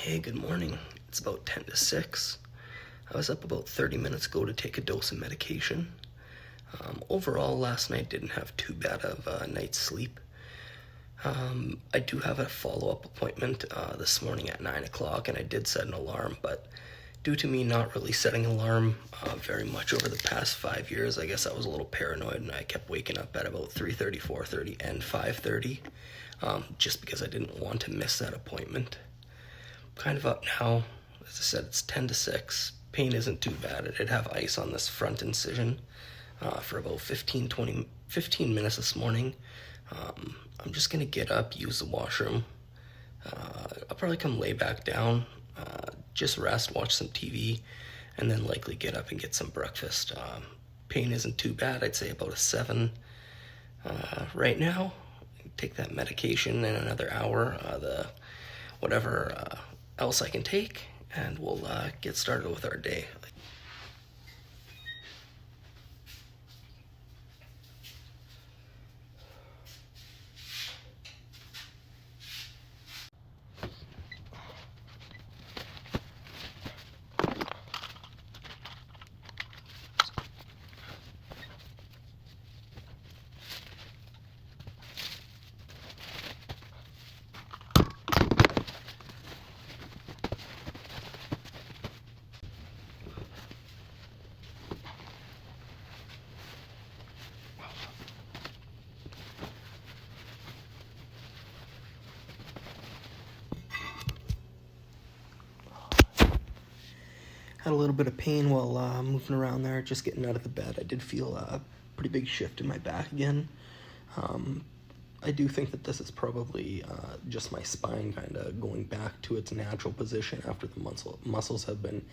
Hey, good morning. It's about 10 to 6. I was up about 30 minutes ago to take a dose of medication. Overall, last night didn't have too bad of a night's sleep. I do have a follow-up appointment this morning at 9 o'clock, and I did set an alarm, but due to me not really setting an alarm very much over the past 5 years, I guess I was a little paranoid, and I kept waking up at about 3:30, 4:30, and 5:30, just because I didn't want to miss that appointment. Kind of up now. As I said, it's 10 to 6. Pain isn't too bad. I did have ice on this front incision for about 15 minutes this morning. I'm just going to get up, use the washroom. I'll probably come lay back down, just rest, watch some TV, and then likely get up and get some breakfast. Pain isn't too bad. I'd say about a 7 right now. Take that medication in another hour, whatever else I can take, and we'll get started with our day. Had a little bit of pain while moving around there, just getting out of the bed. I did feel a pretty big shift in my back again. I do think that this is probably just my spine kind of going back to its natural position after the muscles have been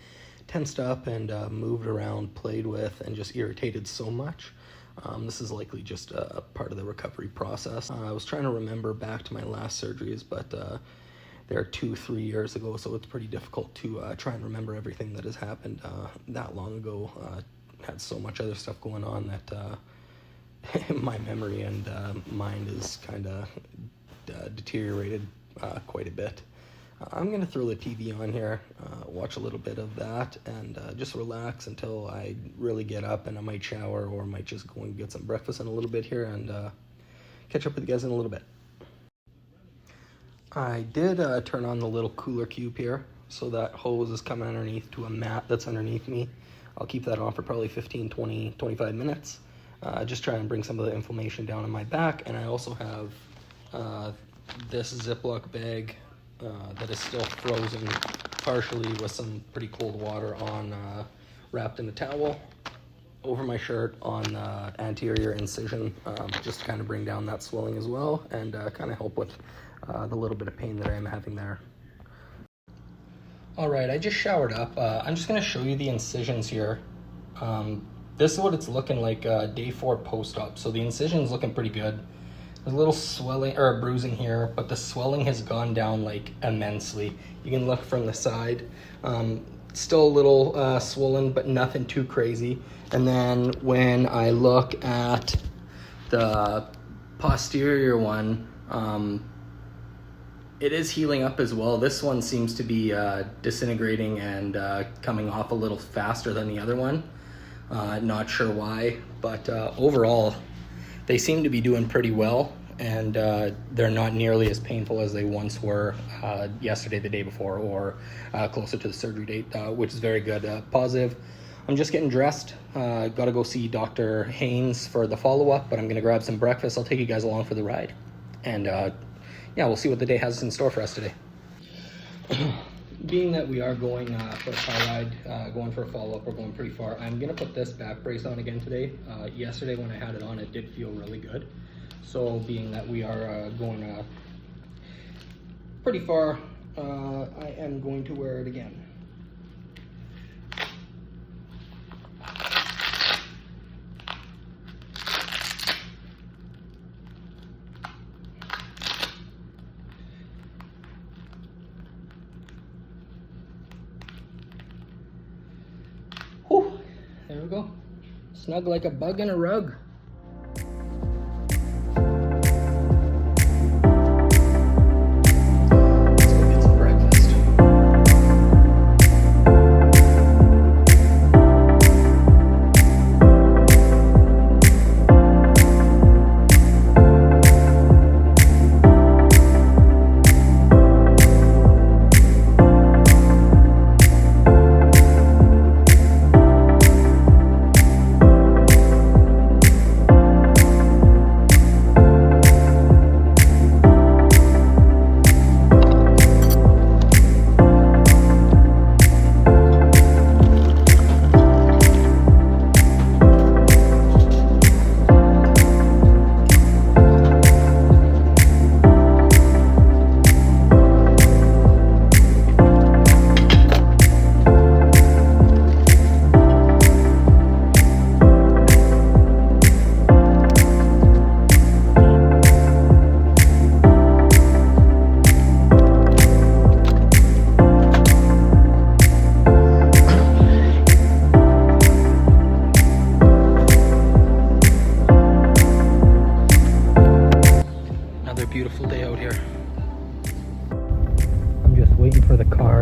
tensed up and moved around, played with, and just irritated so much. This is likely just a part of the recovery process. I was trying to remember back to my last surgeries, but they're 2-3 years ago, so it's pretty difficult to try and remember everything that has happened that long ago. Had so much other stuff going on that my memory and mind is kind of deteriorated quite a bit. I'm going to throw the TV on here, watch a little bit of that, and just relax until I really get up, and I might shower or might just go and get some breakfast in a little bit here and catch up with you guys in a little bit. I did turn on the little cooler cube here, so that hose is coming underneath to a mat that's underneath me. I'll keep that on for probably 15, 20, 25 minutes. Just try and bring some of the inflammation down in my back. And I also have this Ziploc bag that is still frozen partially with some pretty cold water on, wrapped in a towel over my shirt on the anterior incision, just to kind of bring down that swelling as well and kind of help with the little bit of pain that I am having there. All right, I just showered up. I'm just gonna show you the incisions here. This is what it's looking like day 4 post-op. So the incision's looking pretty good. There's a little swelling or bruising here, but the swelling has gone down like immensely. You can look from the side. Still a little swollen, but nothing too crazy. And then when I look at the posterior one, it is healing up as well. This one seems to be disintegrating and coming off a little faster than the other one. Not sure why, but overall, they seem to be doing pretty well, and they're not nearly as painful as they once were yesterday, the day before, or closer to the surgery date, which is very good. Positive. I'm just getting dressed. Got to go see Dr. Haynes for the follow-up, but I'm going to grab some breakfast. I'll take you guys along for the ride, and yeah, we'll see what the day has in store for us today. Being that we are going for a car ride, going for a follow-up, we're going pretty far. I'm going to put this back brace on again today. Yesterday when I had it on, it did feel really good. So being that we are going pretty far, I am going to wear it again. Whew, there we go. Snug like a bug in a rug. Let's go get some breakfast.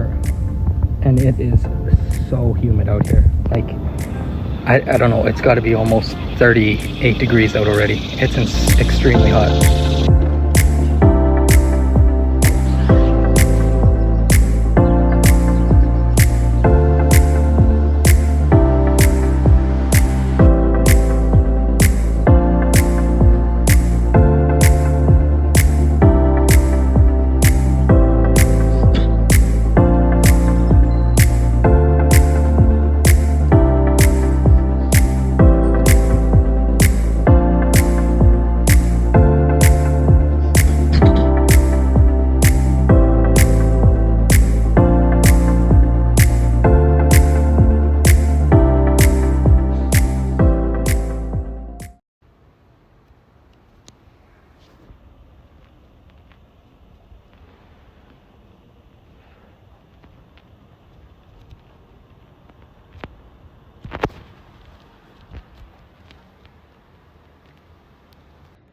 car, and it is so humid out here. Like, I don't know, it's got to be almost 38 degrees out already. It's extremely hot.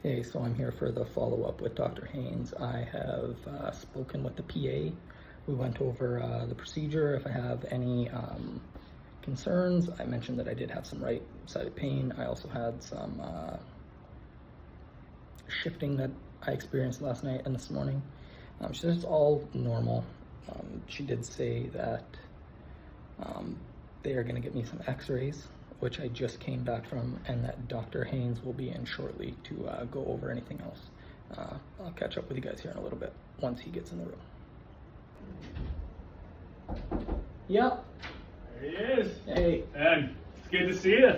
Hey, so I'm here for the follow-up with Dr. Haynes. I have spoken with the PA. We went over the procedure. If I have any concerns, I mentioned that I did have some right-sided pain. I also had some shifting that I experienced last night and this morning. She said it's all normal. She did say that they are going to get me some x-rays, which I just came back from, and that Dr. Haynes will be in shortly to go over anything else. I'll catch up with you guys here in a little bit once he gets in the room. Yeah. There he is. Hey. And it's good to see you.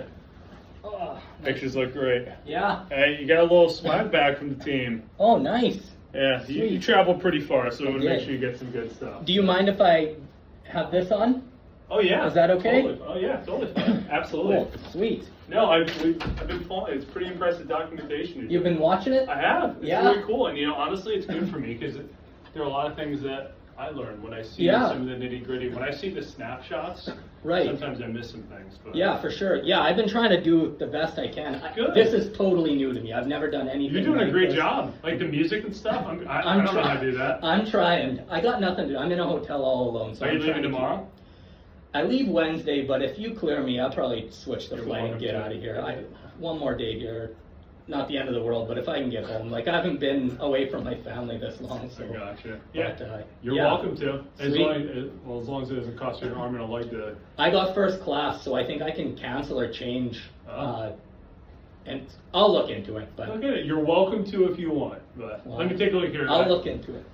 Oh, Pictures look great. yeah. Hey, you got a little swag back from the team. Oh, nice. Yeah, you traveled pretty far, so we want to did. make sure you get some good stuff. Do you mind if I have this on? Oh yeah. Is that okay? Totally. Oh yeah, totally fine. Absolutely. Cool. Sweet. No, I've been following. It's pretty impressive documentation. You've been watching it? I have. It's Yeah. really cool, and honestly, it's good for me because there are a lot of things that I learned when I see Yeah. some of the nitty gritty. When I see the snapshots, Right. sometimes I miss some things. But Yeah, for sure. Yeah, I've been trying to do the best I can. Good. This is totally new to me. I've never done anything. You're doing a like great this. job. Like the music and stuff. I don't know how to do that. I'm trying. I got nothing to do. I'm in a hotel all alone. So Are you I'm leaving trying to tomorrow? I leave Wednesday, but if you clear me, I'll probably switch the You're flight and welcome get to. out of here. One more day here. Not the end of the world, but if I can get home. Like, I haven't been away from my family this long. So, I gotcha. Yeah, but, you're yeah. welcome to. As Sweet. long as it doesn't cost you an arm and a leg to. I got first class, so I think I can cancel or change. Oh. And I'll look into it. But Look at it. You're welcome to if you want. But Well, let me take a look here. I'll look into it.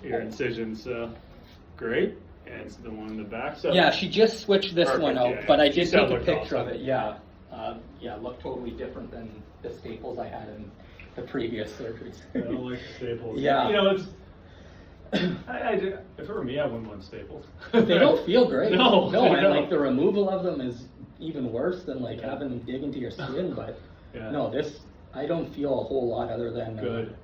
Your incisions. Great. And it's the one in the back. So Yeah, she just switched this Perfect, one out, yeah, but I yeah. did She said take a looked picture awesome. of it. Yeah, yeah, it looked totally different than the staples I had in the previous surgeries. I don't like the staples. Yeah. It's. If it were me, I wouldn't want staples. They don't feel great. No, no, they and don't. like the removal of them is even worse than like having them dig into your skin. But Yeah. no, this I don't feel a whole lot other than Good.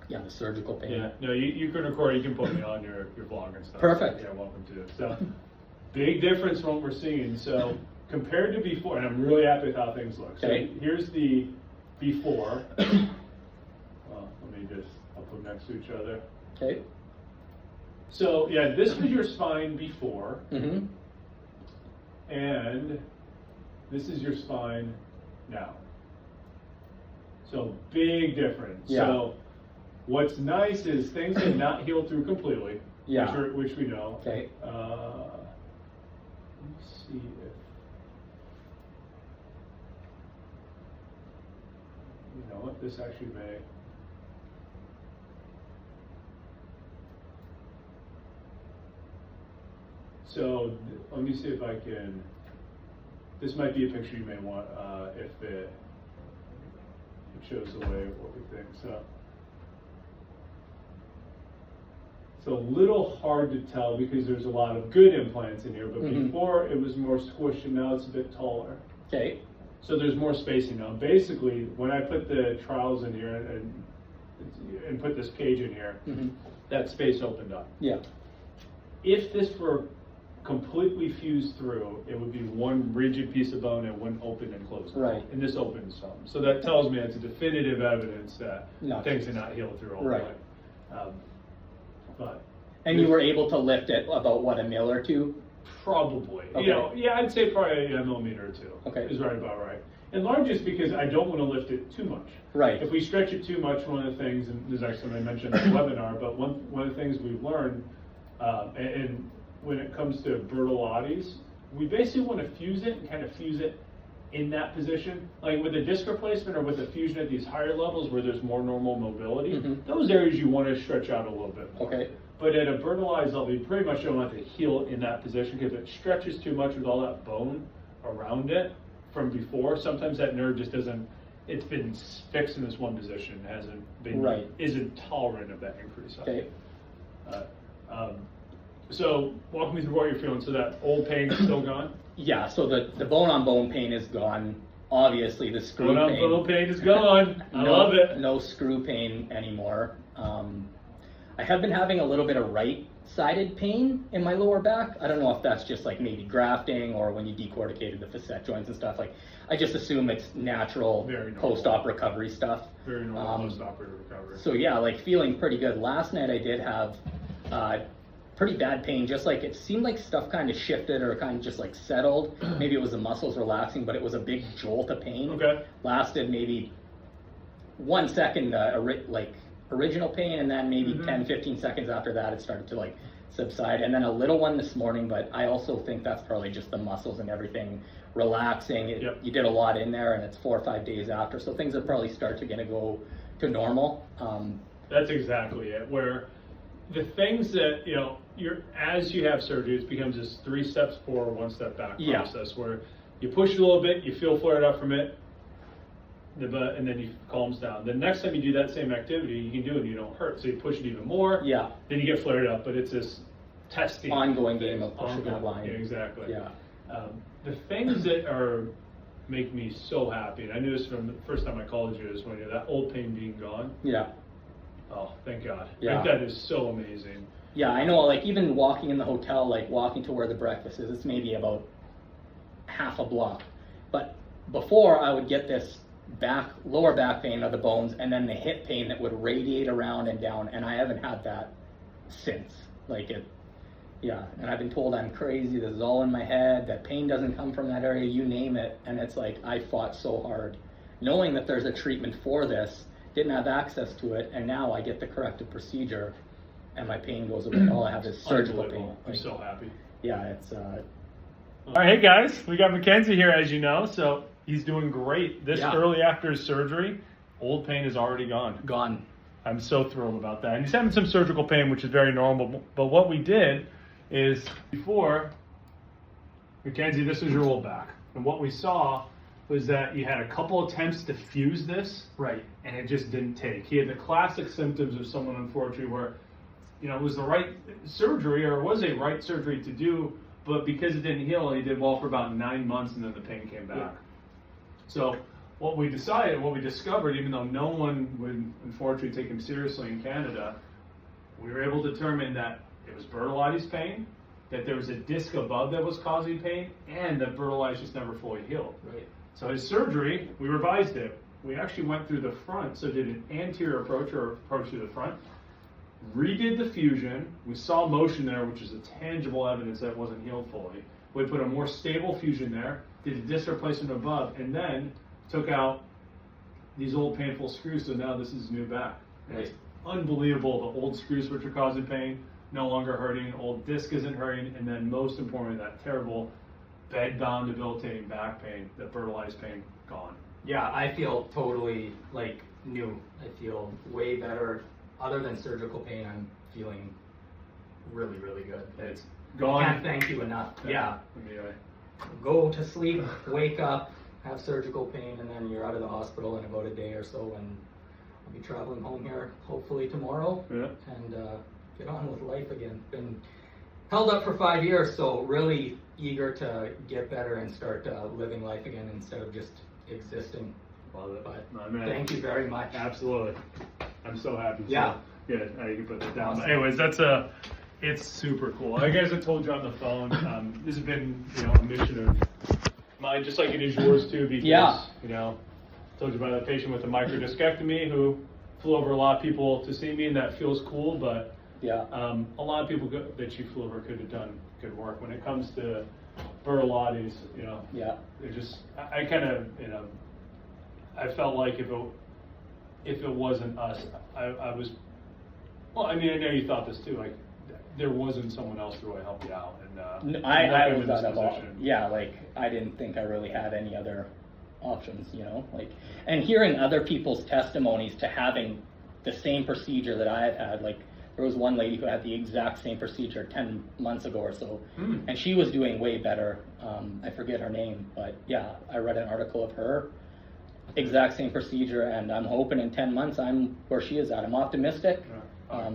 Yeah, the surgical pain. Yeah, no, you can record, you can put me on your vlog and stuff. Perfect. Yeah, welcome to it. So, big difference from what we're seeing. So, compared to before, and I'm really happy with how things look. Okay. So, here's the before. Well, I'll put them next to each other. Okay. So, yeah, this was your spine before, Mm-hmm. and this is your spine now. So, big difference. Yeah. So, what's nice is things have not healed through completely, Yeah. which we know. Okay. Let me see if you know what this actually may. So let me see if I can. This might be a picture you may want if it shows the way what we think. So. It's a little hard to tell because there's a lot of good implants in here, but before it was more squished and now it's a bit taller. Okay. So there's more spacing now. Basically, when I put the trials in here and put this cage in here, that space opened up. Yeah. If this were completely fused through, it would be one rigid piece of bone and wouldn't open and close. Right. And this opens some. So that tells me it's a definitive evidence that No. things are not healed through all the Right. way. But And you were able to lift it about, what, a mil or two? Probably. Okay. You know, yeah, I'd say probably a millimeter or two. Okay. Is right about right. And large is because I don't want to lift it too much. Right. If we stretch it too much, one of the things, and there's actually something I mentioned in the webinar, but one of the things we've learned, and when it comes to Bertolotti's, we basically want to fuse it and kind of fuse it in that position. Like with a disc replacement or with a fusion at these higher levels where there's more normal mobility, those areas you want to stretch out a little bit more. Okay. But at a Bertolotti's level, you pretty much don't want to heal in that position because if it stretches too much with all that bone around it from before, sometimes that nerve just doesn't, it's been fixed in this one position, hasn't been, isn't tolerant of that increase. Okay. So walk me through what you're feeling. So that old pain is still gone? Yeah, so the bone-on-bone pain is gone. Obviously, the screw pain. Bone-on-bone pain is gone. I love it. No screw pain anymore. I have been having a little bit of right-sided pain in my lower back. I don't know if that's just like maybe grafting or when you decorticated the facet joints and stuff. Like, I just assume it's natural post-op recovery stuff. Very normal post-operative recovery. So yeah, like feeling pretty good. Last night I did have pretty bad pain, just like it seemed like stuff kind of shifted or kind of just like settled. Maybe it was the muscles relaxing, but it was a big jolt of pain. Okay. Lasted maybe 1 second, like original pain, and then maybe 10-15 seconds after that it started to like subside, and then a little one this morning, but I also think that's probably just the muscles and everything relaxing. You did a lot in there, and it's 4 or 5 days after, so things will probably start to go to normal. That's exactly it, where the things that, you know, as you have surgery, it becomes this 3 steps forward, 1 step back process, where you push it a little bit, you feel flared up from it, and then you calms down. The next time you do that same activity, you can do it and you don't hurt. So you push it even more. Yeah. Then you get flared up, but it's this testing. Ongoing game of pushing that line. Yeah, exactly. Yeah. The things that make me so happy, and I knew this from the first time I called you, is when that old pain being gone. Yeah. Oh, thank God. Yeah. Like, that is so amazing. Yeah, I know, like even walking in the hotel, like walking to where the breakfast is, it's maybe about half a block. But before I would get this lower back pain of the bones, and then the hip pain that would radiate around and down, and I haven't had that since. Like and I've been told I'm crazy, this is all in my head, that pain doesn't come from that area, you name it, and it's like I fought so hard, knowing that there's a treatment for this, didn't have access to it, and now I get the corrective procedure, and my pain goes away. All I have is surgical pain. I'm so happy. Yeah, it's All right, hey guys, we got Mackenzie here, as you know, so he's doing great. This early after his surgery, old pain is already gone. Gone. I'm so thrilled about that. And he's having some surgical pain, which is very normal. But what we did is before, Mackenzie, this was your old back. And what we saw was that you had a couple attempts to fuse this. Right. And it just didn't take. He had the classic symptoms of someone, unfortunately, where, you know, it was the right surgery, or it was a right surgery to do, but because it didn't heal, he did well for about 9 months, and then the pain came back. Yeah. So what we discovered, even though no one would unfortunately take him seriously in Canada, we were able to determine that it was Bertolotti's pain, that there was a disc above that was causing pain, and that Bertolotti's just never fully healed. Right. So his surgery, we revised it. We actually went through the front, so did an anterior approach, or approach through the front, redid the fusion. We saw motion there, which is a tangible evidence that it wasn't healed fully. We put a more stable fusion there, did a disc replacement above, and then took out these old painful screws, so now this is new back. Right. It's unbelievable. The old screws which are causing pain, no longer hurting, old disc isn't hurting, and then most importantly, that terrible bed-bound debilitating back pain, that Bertolotti's pain, gone. Yeah, I feel totally like new. I feel way better. Other than surgical pain, I'm feeling really, really good. It's gone. Can't thank you enough. Yeah. Go to sleep, wake up, have surgical pain, and then you're out of the hospital in about a day or so, and I'll be traveling home here hopefully tomorrow, and get on with life again. Been held up for 5 years, so really eager to get better and start living life again instead of just existing. Love it. But thank you very much. Absolutely. I'm so happy. Yeah. Good. You can put that down. Awesome. But anyways, it's super cool. Like I told you on the phone, this has been, a mission of mine, just like it is yours too, because, told you about that patient with a microdiscectomy who flew over a lot of people to see me, and that feels cool, but Yeah. A lot of people that you flew over could have done good work. When it comes to Bertolotti's, you know, Yeah. they're just, I kind of, you know, I felt like if it wasn't us, I was, well, I mean, I know you thought this too, like, there wasn't someone else to really help you out, and I lucky was with out this of all, position. yeah, like, I didn't think I really had any other options, you know, like, and hearing other people's testimonies to having the same procedure that I had, like, there was one lady who had the exact same procedure 10 months ago or so, and she was doing way better. I forget her name, but yeah, I read an article of her, exact same procedure, and I'm hoping in 10 months I'm where she is at. I'm optimistic. Yeah.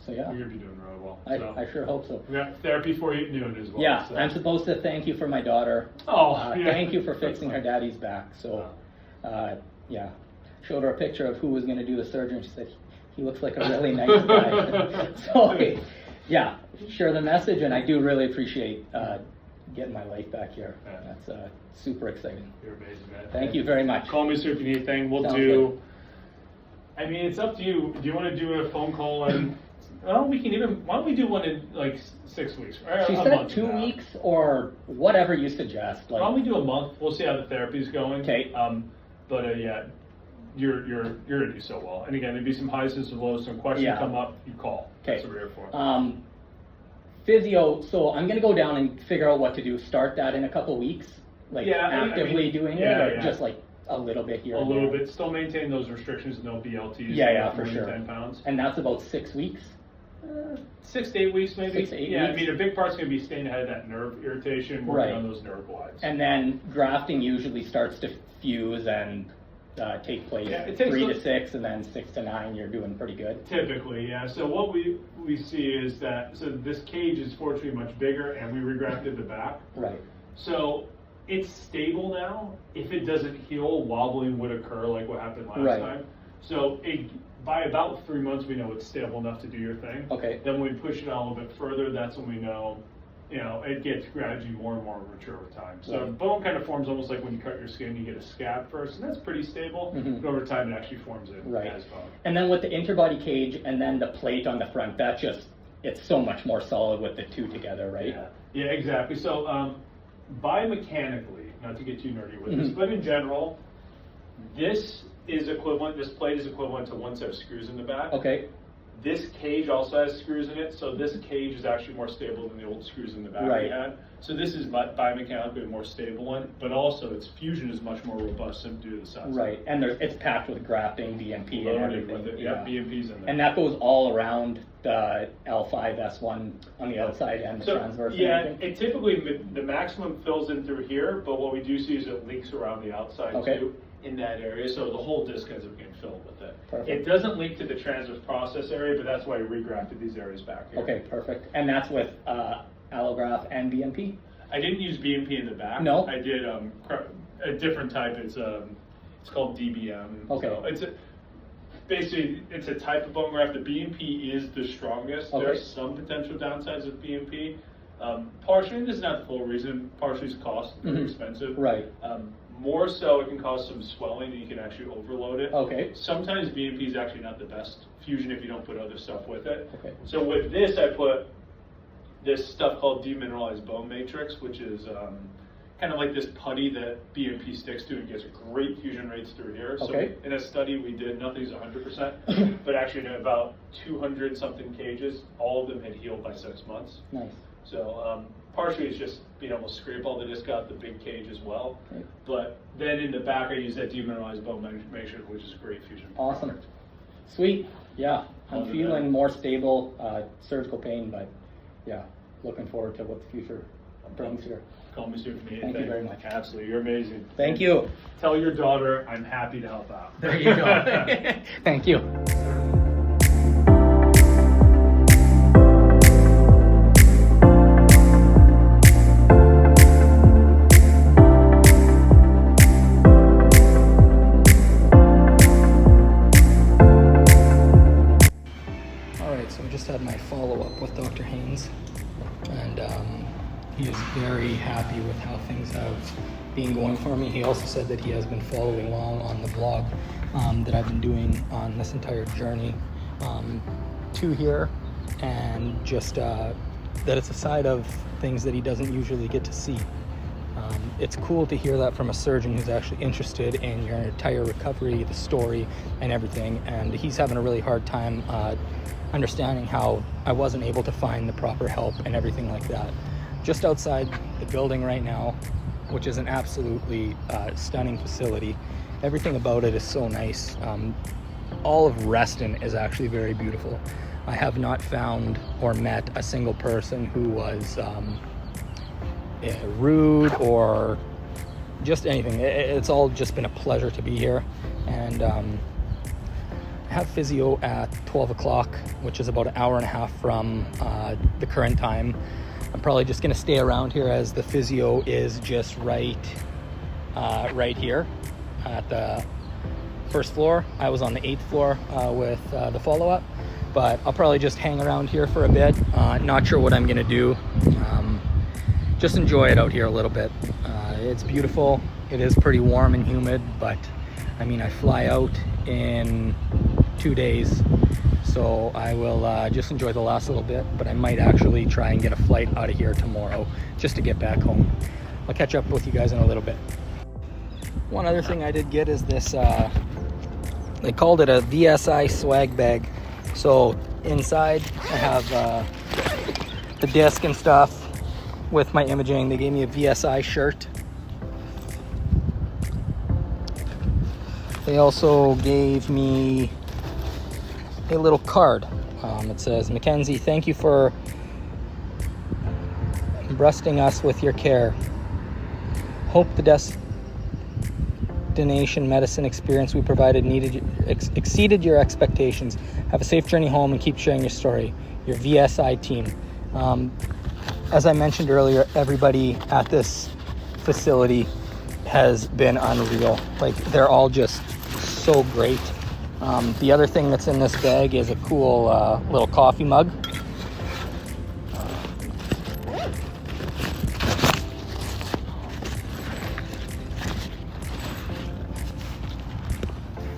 So yeah, You're gonna be doing really well. So. I sure hope so. We got therapy for you noon as well. Yeah, so. I'm supposed to thank you for my daughter. Oh, yeah. Thank you for fixing her daddy's back. So, yeah, showed her a picture of who was going to do the surgery, and she said, he looks like a really nice guy. So, yeah, share the message, and I do really appreciate getting my life back here. Yeah. That's super exciting. You're amazing, man. Thank you very much. Call me if you need anything. We'll Sounds do. good. I mean, it's up to you. Do you want to do a phone call and? Well, we can even. Why don't we do one in like 6 weeks? Or She a said month 2 from now. weeks or whatever you suggest. Why don't we do a month? We'll see how the therapy's going. Okay. But yeah, you're gonna do so well. And again, there'd be some highs and some lows. Some questions Yeah. come up, you call. Okay. That's what we're here for. Physio, so I'm going to go down and figure out what to do. Start that in a couple weeks, like Yeah, I actively mean, doing yeah, it, or yeah. just like a little bit here. A and little there? bit. Still maintain those restrictions. No BLTs. Yeah, not for more than sure. 10 pounds. And that's about 6 weeks. 6 to 8 weeks, maybe. 6 to 8 yeah, weeks. I mean, a big part's going to be staying ahead of that nerve irritation, working Right. on those nerve glides. And then grafting usually starts to fuse and take place Yeah, it takes 3 a- to 6, and then 6 to 9. You're doing pretty good. Typically, yeah. So what we see is that this cage is fortunately much bigger, and we regrafted the back. Right. So it's stable now. If it doesn't heal, wobbling would occur like what happened last Right. time. So by about 3 months, we know it's stable enough to do your thing. Okay. Then when we push it out a little bit further, that's when we know, you know, it gets gradually more and more mature with time. So Right. bone kind of forms almost like when you cut your skin, you get a scab first, and that's pretty stable. Mhm. But over time, it actually forms in Right. as bone. And then with the interbody cage and then the plate on the front, it's so much more solid with the two together, right? Yeah, exactly. So biomechanically, not to get too nerdy with this, Mhm. but in general, this plate is equivalent to one set of screws in the back. Okay. This cage also has screws in it, so this cage is actually more stable than the old screws in the back Right. we had. So this is biomechanically a more stable one, but also its fusion is much more robust simply due to the size. Right. And it's packed with grafting, BMP, and Loaded everything. with it. Yeah, BMP's in there. And that goes all around the l5-S1 on the outside and the So, transverse. yeah, and everything? it typically, the maximum fills in through here, but what we do see is it leaks around the outside Okay. too, in that area, so the whole disc ends up getting filled with it. Perfect. It doesn't leak to the transverse process area, but that's why we regrafted these areas back here. Okay, perfect. And that's with allograft and BMP? I didn't use BMP in the back. No? I did a different type, it's called DBM. Okay. So basically, it's a type of bone graft. The BMP is the strongest. Okay. There's some potential downsides with BMP. Partially, this is not the full reason. Partially is cost, very Mhm. expensive. Right. More so, it can cause some swelling, and you can actually overload it. Okay. Sometimes BMP is actually not the best fusion if you don't put other stuff with it. Okay. So with this, I put this stuff called demineralized bone matrix, which is kind of like this putty that BMP sticks to and gets great fusion rates through here. Okay. So in a study we did, nothing's 100%, but actually in about 200 something cages, all of them had healed by 6 months. Nice. So partially it's just being able to scrape all the disc out the big cage as well. Okay. But then in the back I use that demineralized bone matrix, which is great fusion. Awesome. Sweet. Yeah. I'm Other than feeling that- more stable surgical pain, but yeah, looking forward to what the future brings here. Call me soon if you need Thank you anything. very much. Absolutely, you're amazing. Thank you. Tell your daughter I'm happy to help out. There you go. Thank you. Alright, so I just had my follow-up with Dr. Haynes, and he is very happy with how things have been going for me. He also said that he has been following along on the blog that I've been doing on this entire journey to here, and just that it's a side of things that he doesn't usually get to see. It's cool to hear that from a surgeon who's actually interested in your entire recovery, the story, and everything. And he's having a really hard time understanding how I wasn't able to find the proper help and everything like that. Just outside the building right now, which is an absolutely stunning facility. Everything about it is so nice. All of Reston is actually very beautiful. I have not found or met a single person who was rude or just anything. It's all just been a pleasure to be here. And I have physio at 12 o'clock, which is about an hour and a half from the current time. I'm probably just gonna stay around here as the physio is just right here at the first floor. I was on the 8th floor with the follow-up, but I'll probably just hang around here for a bit. Not sure what I'm gonna do. Just enjoy it out here a little bit. It's beautiful. It is pretty warm and humid, but I mean, I fly out in 2 days, so I will just enjoy the last little bit, but I might actually try and get a flight out of here tomorrow just to get back home. I'll catch up with you guys in a little bit. One other thing I did get is this, they called it a VSI swag bag. So inside I have the disc and stuff with my imaging. They gave me a VSI shirt. They also gave me a little card. It says, "Mackenzie, thank you for breasting us with your care. Hope the destination medicine experience we provided exceeded your expectations. Have a safe journey home and keep sharing your story. Your VSI team." As I mentioned earlier, everybody at this facility has been unreal. Like, they're all just so great. The other thing that's in this bag is a cool little coffee mug.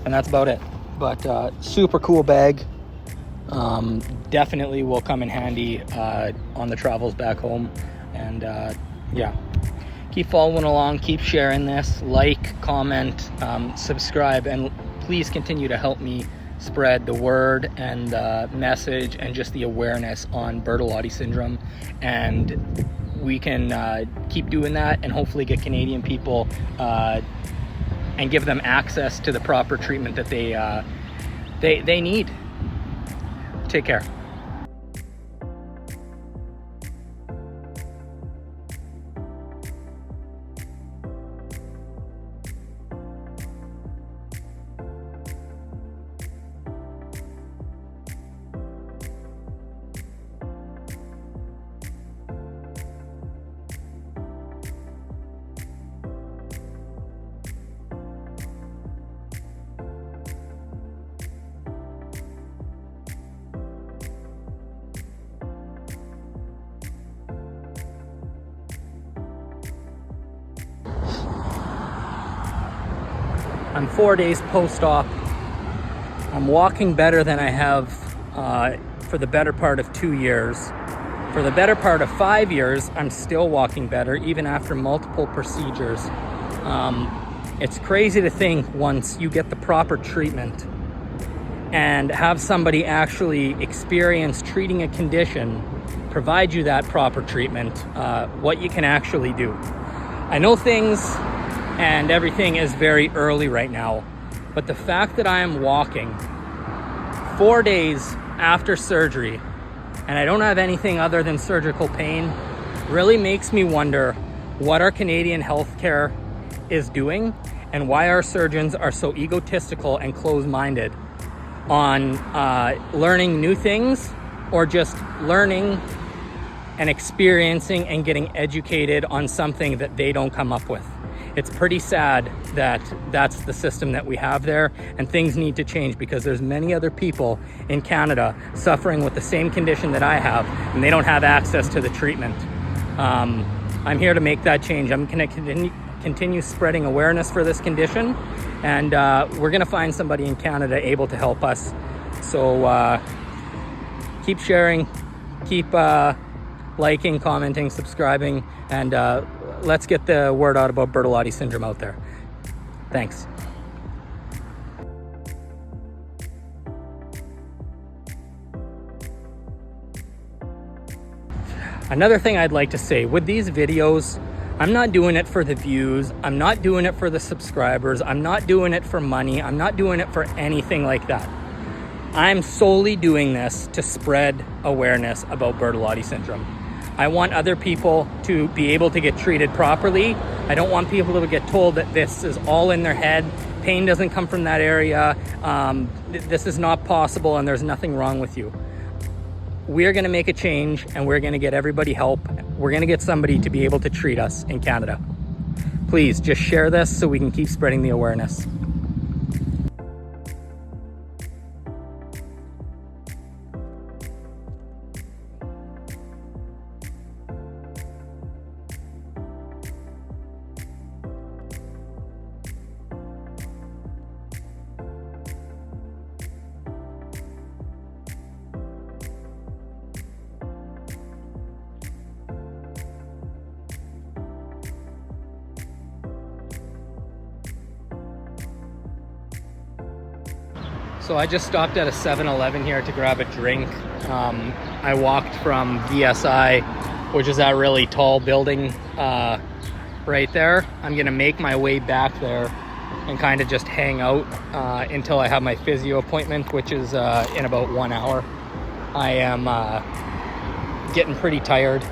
And that's about it. But super cool bag. Definitely will come in handy on the travels back home. And yeah, keep following along, keep sharing this, like, comment, subscribe, and please continue to help me spread the word and the message and just the awareness on Bertolotti syndrome. And we can keep doing that and hopefully get Canadian people and give them access to the proper treatment that they need. Take care. I'm 4 days post-op. I'm walking better than I have for the better part of 2 years. For the better part of 5 years, I'm still walking better, even after multiple procedures. It's crazy to think once you get the proper treatment and have somebody actually experience treating a condition, provide you that proper treatment, what you can actually do. I know things and everything is very early right now, but the fact that I am walking 4 days after surgery and I don't have anything other than surgical pain really makes me wonder what our Canadian healthcare is doing and why our surgeons are so egotistical and closed-minded on learning new things or just learning and experiencing and getting educated on something that they don't come up with. It's pretty sad that that's the system that we have there, and things need to change because there's many other people in Canada suffering with the same condition that I have, and they don't have access to the treatment. I'm here to make that change. I'm going to continue spreading awareness for this condition, and we're going to find somebody in Canada able to help us. So keep sharing, keep liking, commenting, subscribing, and let's get the word out about Bertolotti syndrome out there. Thanks. Another thing I'd like to say, with these videos, I'm not doing it for the views, I'm not doing it for the subscribers, I'm not doing it for money, I'm not doing it for anything like that. I'm solely doing this to spread awareness about Bertolotti syndrome. I want other people to be able to get treated properly. I don't want people to get told that this is all in their head, pain doesn't come from that area, this is not possible and there's nothing wrong with you. We're gonna make a change and we're gonna get everybody help. We're gonna get somebody to be able to treat us in Canada. Please just share this so we can keep spreading the awareness. So I just stopped at a 7-Eleven here to grab a drink. I walked from VSI, which is that really tall building right there. I'm gonna make my way back there and kind of just hang out until I have my physio appointment, which is in about 1 hour. I am getting pretty tired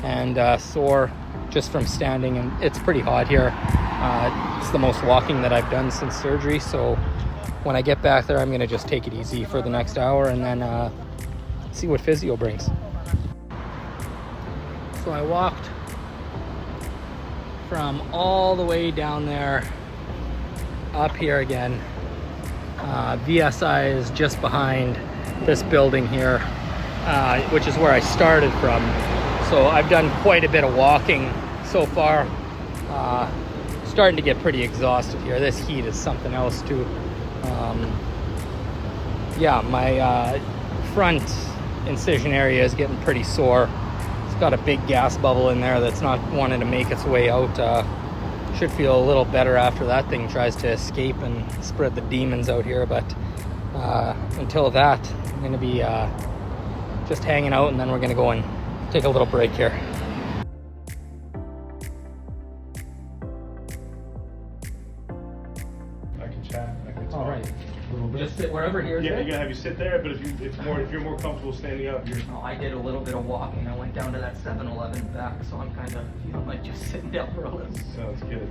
and sore just from standing, and it's pretty hot here. It's the most walking that I've done since surgery, so when I get back there, I'm gonna just take it easy for the next hour and then see what physio brings. So I walked from all the way down there up here again. VSI is just behind this building here, which is where I started from. So I've done quite a bit of walking so far. Starting to get pretty exhausted here. This heat is something else too. Yeah, my front incision area is getting pretty sore. It's got a big gas bubble in there that's not wanting to make its way out. Should feel a little better after that thing tries to escape and spread the demons out here, but until that, I'm going to be just hanging out, and then we're going to go and take a little break here. I can chat. I can talk. All right. A little bit. Just sit wherever here is Yeah, good. you're gonna have you sit there, but if you're more comfortable standing up, you're. Oh, I did a little bit of walking. I went down to that 7-Eleven back, so I'm kind of feeling like just sitting down for a little. Sounds good.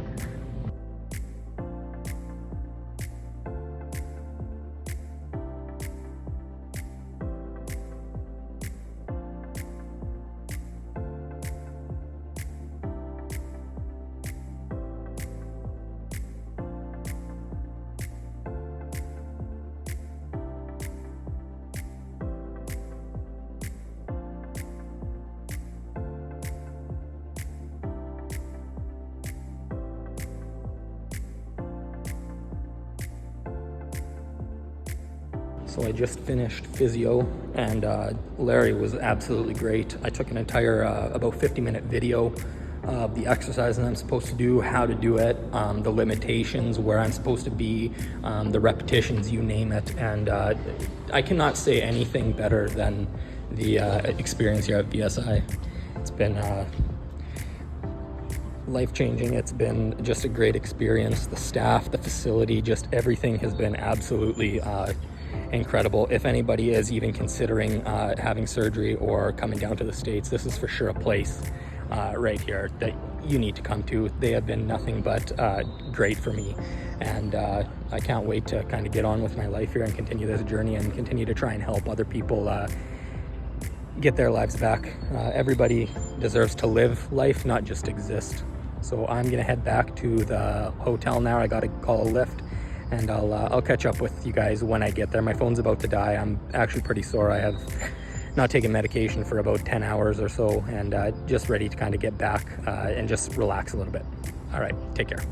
So I just finished physio, and Larry was absolutely great. I took an entire about 50-minute video of the exercises I'm supposed to do, how to do it, the limitations, where I'm supposed to be, the repetitions, you name it. And I cannot say anything better than the experience here at VSI. It's been life-changing. It's been just a great experience. The staff, the facility, just everything has been absolutely incredible. If anybody is even considering having surgery or coming down to the States, this is for sure a place right here that you need to come to. They have been nothing but great for me, and I can't wait to kind of get on with my life here and continue this journey and continue to try and help other people get their lives back. Everybody deserves to live life, not just exist. So I'm gonna head back to the hotel now. I gotta call a Lyft, and I'll catch up with you guys when I get there. My phone's about to die. I'm actually pretty sore. I have not taken medication for about 10 hours or so, and just ready to kind of get back and just relax a little bit. All right, take care.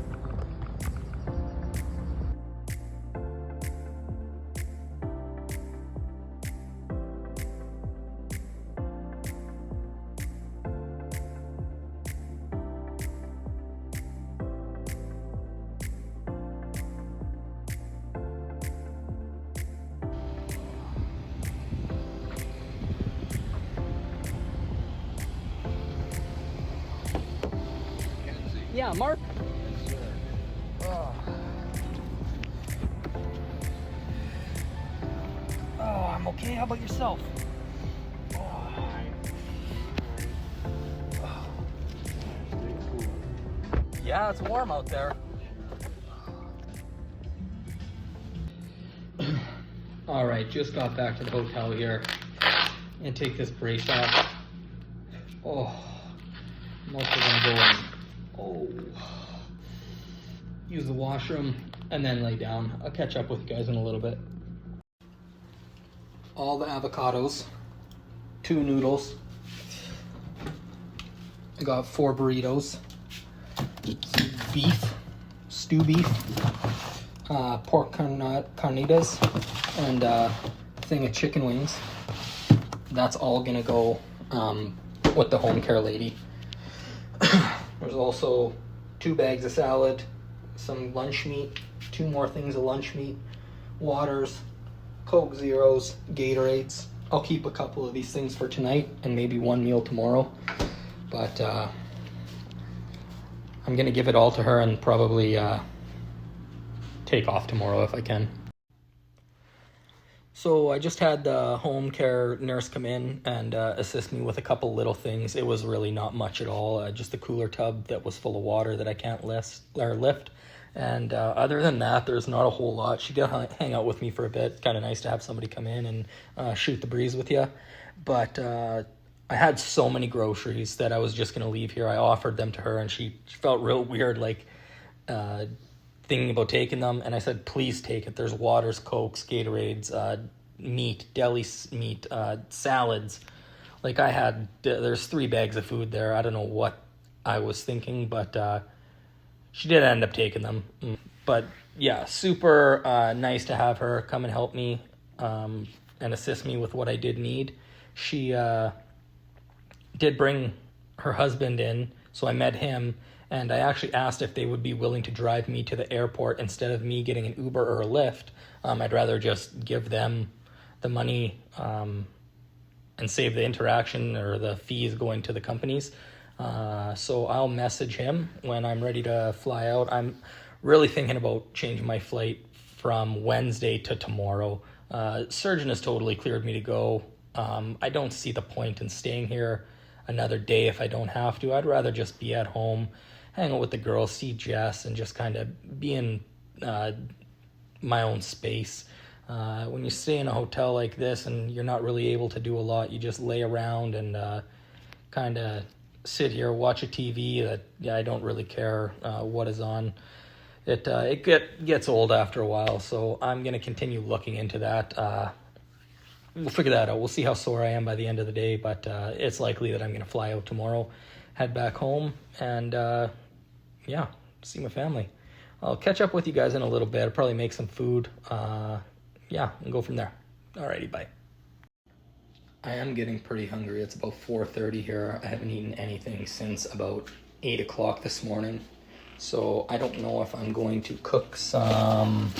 Yeah, Mark. Oh, I'm okay. How about yourself? Yeah, it's warm out there. All right, just got back to the hotel here and take this brace off. Oh, I'm also gonna go and use the washroom and then lay down. I'll catch up with you guys in a little bit. All the avocados, 2 noodles. I got 4 burritos, beef, stew beef, pork carnitas, and a thing of chicken wings. That's all gonna go with the home care lady. There's also 2 bags of salad, some lunch meat, 2 more things of lunch meat, waters, Coke Zeros, Gatorades. I'll keep a couple of these things for tonight and maybe 1 meal tomorrow. But I'm gonna give it all to her and probably take off tomorrow if I can. So I just had the home care nurse come in and assist me with a couple little things. It was really not much at all, just a cooler tub that was full of water that I can't lift. And other than that, there's not a whole lot. She did hang out with me for a bit. Kind of nice to have somebody come in and shoot the breeze with you. But I had so many groceries that I was just going to leave here. I offered them to her and she felt real weird, like thinking about taking them. And I said, please take it. There's waters, Cokes, Gatorades, meat, deli meat, salads. Like there's 3 bags of food there. I don't know what I was thinking, but she did end up taking them. But yeah, super nice to have her come and help me and assist me with what I did need. She did bring her husband in, so I met him, and I actually asked if they would be willing to drive me to the airport instead of me getting an Uber or a Lyft. I'd rather just give them the money and save the interaction or the fees going to the companies. So I'll message him when I'm ready to fly out. I'm really thinking about changing my flight from Wednesday to tomorrow. Surgeon has totally cleared me to go. I don't see the point in staying here another day if I don't have to. I'd rather just be at home, hang out with the girls, see Jess, and just kind of be in my own space. When you stay in a hotel like this and you're not really able to do a lot, you just lay around and kind of sit here, watch a TV that I don't really care what is on. It gets old after a while, so I'm going to continue looking into that. We'll figure that out. We'll see how sore I am by the end of the day, but it's likely that I'm going to fly out tomorrow, head back home, and yeah, see my family. I'll catch up with you guys in a little bit. I'll probably make some food. Yeah, and go from there. Alrighty, bye. I am getting pretty hungry. It's about 4:30 here. I haven't eaten anything since about 8 o'clock this morning. So I don't know if I'm going to cook some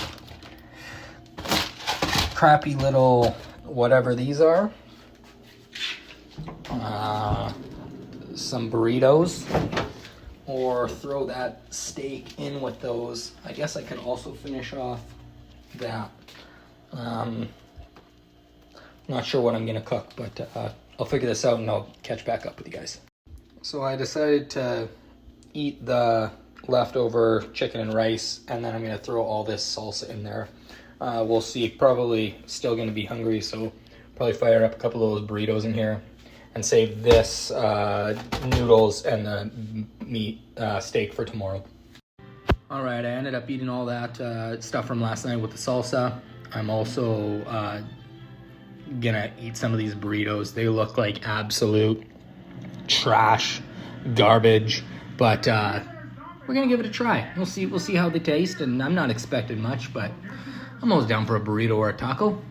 crappy little whatever these are. Some burritos. Or throw that steak in with those. I guess I could also finish off that. Not sure what I'm gonna cook, but I'll figure this out and I'll catch back up with you guys. So I decided to eat the leftover chicken and rice, and then I'm gonna throw all this salsa in there. We'll see. Probably still gonna be hungry, so probably fire up a couple of those burritos in here and save this noodles and the meat steak for tomorrow. All right, I ended up eating all that stuff from last night with the salsa. I'm also gonna eat some of these burritos. They look like absolute trash, garbage, but we're gonna give it a try. We'll see how they taste, and I'm not expecting much, but I'm always down for a burrito or a taco.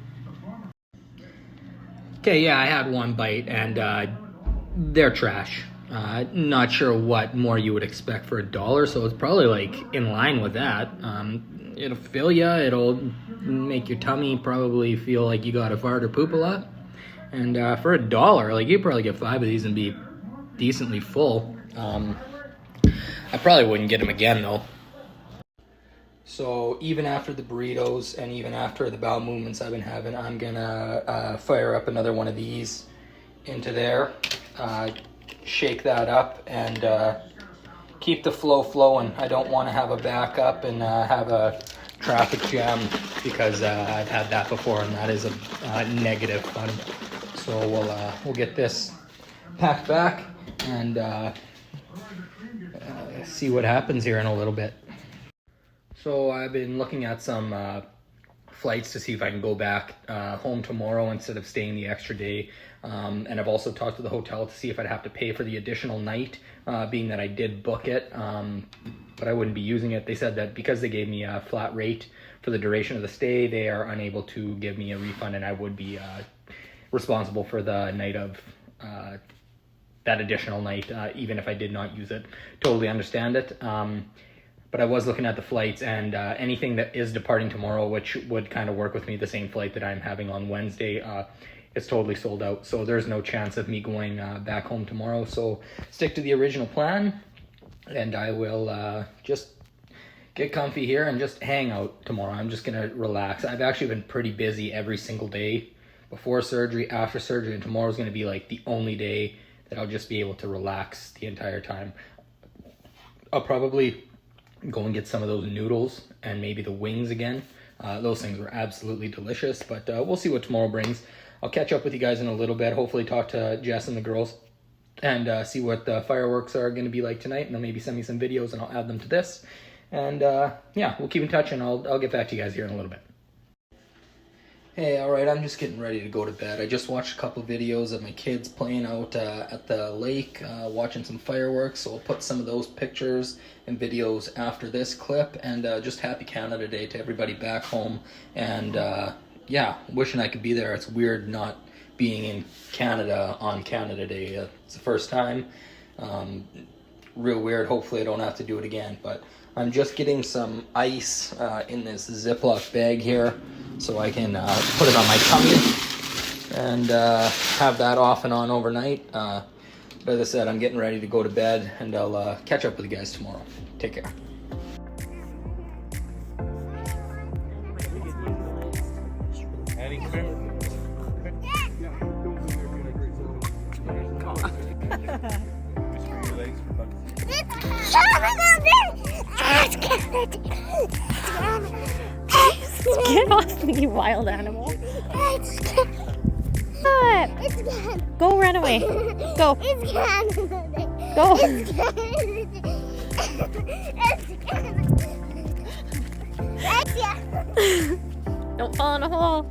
Okay, yeah, I had one bite, and they're trash. Not sure what more you would expect for $1, so it's probably like in line with that. It'll fill you, it'll make your tummy probably feel like you got to fart or poop a lot. And for $1, like you probably get 5 of these and be decently full. I probably wouldn't get him again though. So even after the burritos and even after the bowel movements I've been having, I'm gonna fire up another one of these into there, shake that up, and keep the flow flowing. I don't want to have a backup and have a traffic jam, because I've had that before, and that is a negative fun. So we'll get this packed back and see what happens here in a little bit. So I've been looking at some flights to see if I can go back home tomorrow instead of staying the extra day. And I've also talked to the hotel to see if I'd have to pay for the additional night, being that I did book it, but I wouldn't be using it. They said that because they gave me a flat rate for the duration of the stay, they are unable to give me a refund, and I would be responsible for the night of that additional night, even if I did not use it. Totally understand it. But I was looking at the flights, and anything that is departing tomorrow, which would kind of work with me, the same flight that I'm having on Wednesday, it's totally sold out. So there's no chance of me going back home tomorrow. So stick to the original plan, and I will just get comfy here and just hang out tomorrow. I'm just gonna relax. I've actually been pretty busy every single day, before surgery, after surgery, and tomorrow's gonna be like the only day that I'll just be able to relax the entire time. I'll probably go and get some of those noodles and maybe the wings again. Those things were absolutely delicious, but we'll see what tomorrow brings. I'll catch up with you guys in a little bit, hopefully talk to Jess and the girls, and see what the fireworks are going to be like tonight, and they'll maybe send me some videos and I'll add them to this. And yeah, we'll keep in touch, and I'll get back to you guys here in a little bit. Hey, alright, I'm just getting ready to go to bed. I just watched a couple videos of my kids playing out at the lake, watching some fireworks, so I'll put some of those pictures and videos after this clip. And just happy Canada Day to everybody back home. And yeah, wishing I could be there. It's weird not being in Canada on Canada Day. It's the first time. Real weird. Hopefully I don't have to do it again. But I'm just getting some ice in this Ziploc bag here, so I can put it on my tummy and have that off and on overnight. But as I said, I'm getting ready to go to bed, and I'll catch up with you guys tomorrow. Take care. Get off me, you wild animal. Stop. Go run away. Go. Go. Don't fall in a hole.